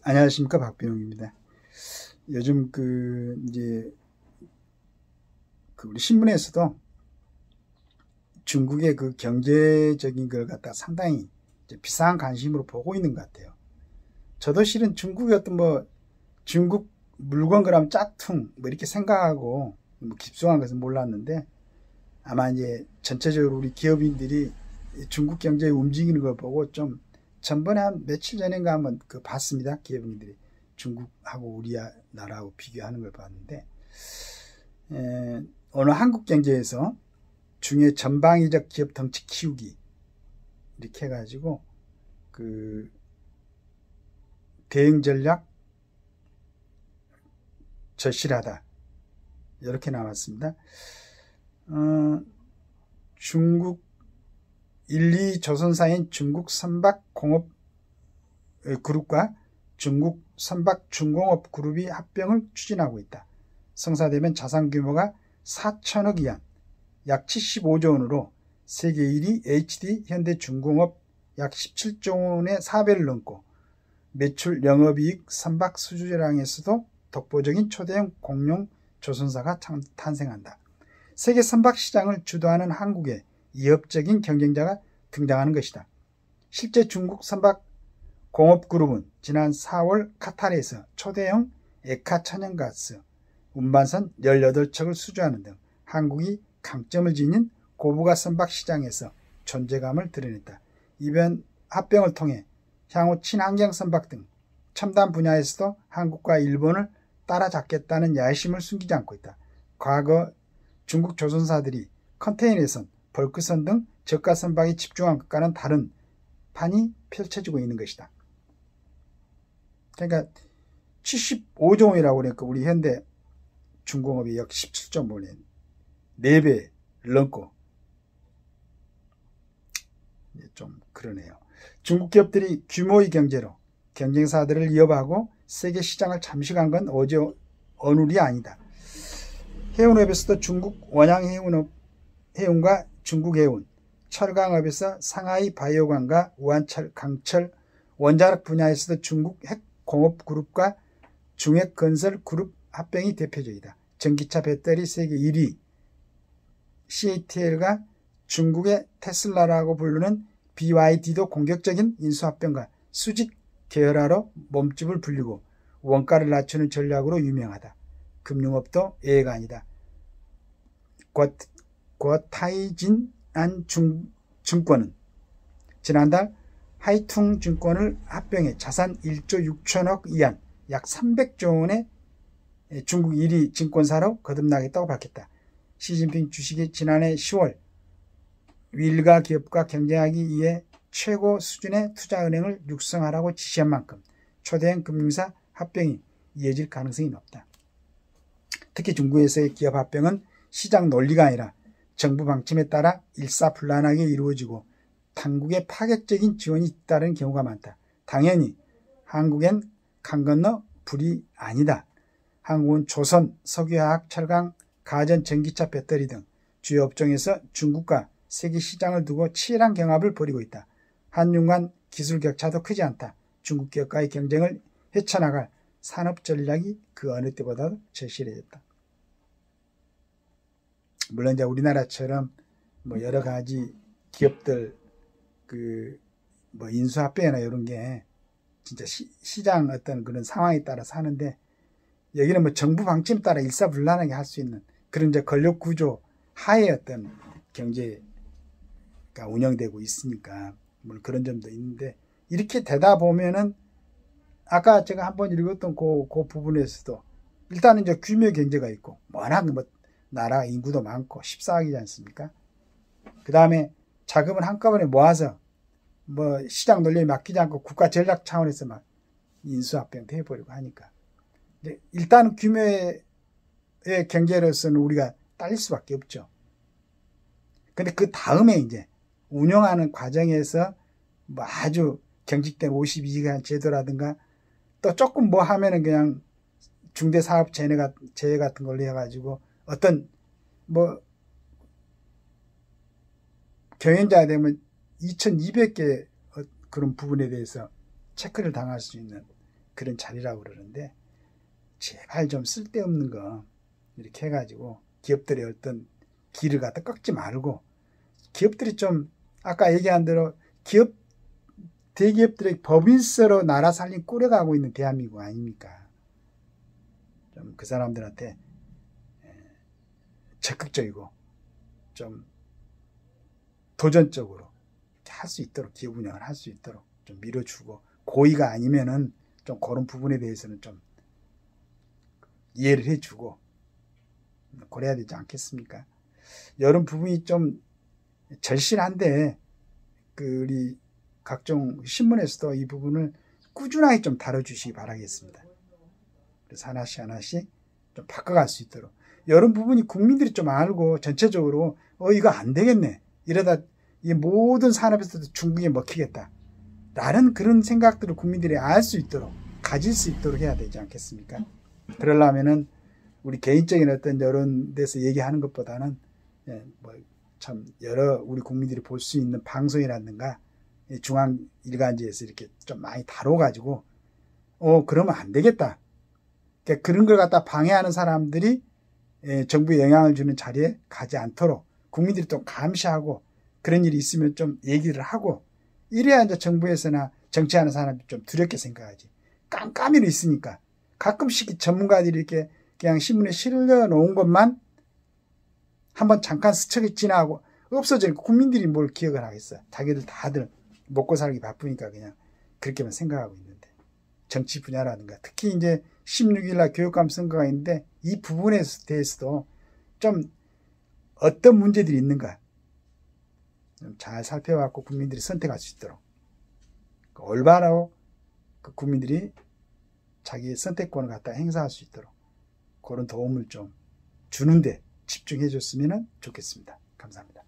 안녕하십니까, 박병웅입니다. 요즘 우리 신문에서도 중국의 그 경제적인 걸 갖다 상당히 이제 비상한 관심으로 보고 있는 것 같아요. 저도 실은 중국의 어떤 중국 물건 그러면 짝퉁 이렇게 생각하고 깊숙한 것은 몰랐는데, 아마 이제 전체적으로 우리 기업인들이 중국 경제에 움직이는 걸 보고 좀 전번에 한 며칠 전인가 한번 봤습니다. 기업인들이 중국하고 우리나라하고 비교하는 걸 봤는데, 어느 한국 경제에서 중요 전방위적 기업 덩치 키우기 이렇게 해가지고 대응 전략 절실하다 이렇게 나왔습니다. 중국 1, 2 조선사인 중국 선박공업 그룹과 중국 선박중공업 그룹이 합병을 추진하고 있다. 성사되면 자산 규모가 4천억 위안, 약 75조 원으로 세계 1위 HD 현대중공업 약 17조 원의 사배를 넘고 매출 영업이익 선박 수주량에서도 독보적인 초대형 공룡 조선사가 탄생한다. 세계 선박 시장을 주도하는 한국에 위협적인 경쟁자가 등장하는 것이다. 실제 중국 선박 공업그룹은 지난 4월 카타르에서 초대형 에카 천연가스 운반선 18척을 수주하는 등 한국이 강점을 지닌 고부가 선박 시장에서 존재감을 드러냈다. 이번 합병을 통해 향후 친환경 선박 등 첨단 분야에서도 한국과 일본을 따라잡겠다는 야심을 숨기지 않고 있다. 과거 중국 조선사들이 컨테이너선, 벌크선 등 저가 선박에 집중한 것과는 다른 판이 펼쳐지고 있는 것이다. 그러니까 75조 원이라고 그러니까 우리 현대 중공업이 약 17조 원에 4배를 넘고 좀 그러네요. 중국 기업들이 규모의 경제로 경쟁사들을 위협하고 세계 시장을 잠식한 건 어제 어느 일이 아니다. 해운업에서도 중국 원양해운과 중국해운, 철강업에서 상하이 바이오관과 우한철, 강철, 원자력 분야에서도 중국 핵공업그룹과 중핵건설그룹 합병이 대표적이다. 전기차 배터리 세계 1위 CATL과 중국의 테슬라라고 부르는 BYD도 공격적인 인수합병과 수직 계열화로 몸집을 불리고 원가를 낮추는 전략으로 유명하다. 금융업도 예외가 아니다. 과타이진안 증권은 지난달 하이퉁 증권을 합병해 자산 1조 6천억 위안 약 300조 원의 중국 1위 증권사로 거듭나겠다고 밝혔다. 시진핑 주석이 지난해 10월 일가 기업과 경쟁하기 위해 최고 수준의 투자은행을 육성하라고 지시한 만큼 초대형 금융사 합병이 이어질 가능성이 높다. 특히 중국에서의 기업 합병은 시장 논리가 아니라 정부 방침에 따라 일사불란하게 이루어지고 당국의 파격적인 지원이 잇따르는 경우가 많다. 당연히 한국엔 강 건너 불이 아니다. 한국은 조선, 석유화학, 철강, 가전, 전기차, 배터리 등 주요 업종에서 중국과 세계 시장을 두고 치열한 경합을 벌이고 있다. 한중 간 기술 격차도 크지 않다. 중국 기업과의 경쟁을 헤쳐나갈 산업 전략이 그 어느 때보다도 절실해졌다. 물론 이제 우리나라처럼 여러 가지 기업들 인수합병이나 이런 게 진짜 시장 어떤 그런 상황에 따라서 하는데, 여기는 정부 방침에 따라 일사불란하게 할 수 있는 그런 이제 권력 구조 하에 어떤 경제가 운영되고 있으니까 물론 그런 점도 있는데, 이렇게 되다 보면은 아까 제가 한번 읽었던 그 부분에서도 일단은 이제 규모 경제가 있고 워낙 나라 인구도 많고 14억이지 않습니까? 그 다음에 자금을 한꺼번에 모아서 시장 논리에 맡기지 않고 국가 전략 차원에서 막 인수합병 해버리고 하니까 일단 규모의 경제로서는 우리가 딸릴 수밖에 없죠. 근데 그 다음에 이제 운영하는 과정에서 아주 경직된 52시간 제도라든가 또 조금 하면은 그냥 중대사업체계 같은 걸로 해가지고 어떤 경영자가 되면 2200개 그런 부분에 대해서 체크를 당할 수 있는 그런 자리라고 그러는데 제발 좀 쓸데없는 거 이렇게 해가지고 기업들의 어떤 길을 갖다 꺾지 말고 기업들이 좀 아까 얘기한 대로 대기업들의 법인세로 나라 살림 꾸려가고 있는 대한민국 아닙니까? 좀 그 사람들한테 적극적이고 좀 도전적으로 할 수 있도록 기업 운영을 할 수 있도록 좀 밀어주고 고의가 아니면은 좀 그런 부분에 대해서는 좀 이해를 해주고 그래야 되지 않겠습니까? 이런 부분이 좀 절실한데 우리 각종 신문에서도 이 부분을 꾸준하게 좀 다뤄주시기 바라겠습니다. 그래서 하나씩 좀 바꿔갈 수 있도록 이런 부분이 국민들이 좀 알고 전체적으로 이거 안 되겠네 이러다 이 모든 산업에서도 중국에 먹히겠다 라는 그런 생각들을 국민들이 알 수 있도록 가질 수 있도록 해야 되지 않겠습니까? 그러려면은 우리 개인적인 어떤 이런 데서 얘기하는 것보다는 참 여러 우리 국민들이 볼 수 있는 방송이라든가 중앙 일간지에서 이렇게 좀 많이 다뤄가지고 그러면 안 되겠다. 그러니까 그런 걸 갖다 방해하는 사람들이 정부에 영향을 주는 자리에 가지 않도록 국민들이 또 감시하고 그런 일이 있으면 좀 얘기를 하고 이래야 이제 정부에서나 정치하는 사람이 좀 두렵게 생각하지. 깜깜이로 있으니까 가끔씩 전문가들이 이렇게 그냥 신문에 실려 놓은 것만 한번 잠깐 스쳐 지나고 없어지니까 국민들이 뭘 기억을 하겠어요. 자기들 다들 먹고 살기 바쁘니까 그냥 그렇게만 생각하고 있는데 정치 분야라든가 특히 이제 16일날 교육감 선거가 있는데 이 부분에 대해서도 좀 어떤 문제들이 있는가 좀 잘 살펴갖고 국민들이 선택할 수 있도록 올바로 국민들이 자기의 선택권을 갖다 행사할 수 있도록 그런 도움을 좀 주는데 집중해 줬으면 좋겠습니다. 감사합니다.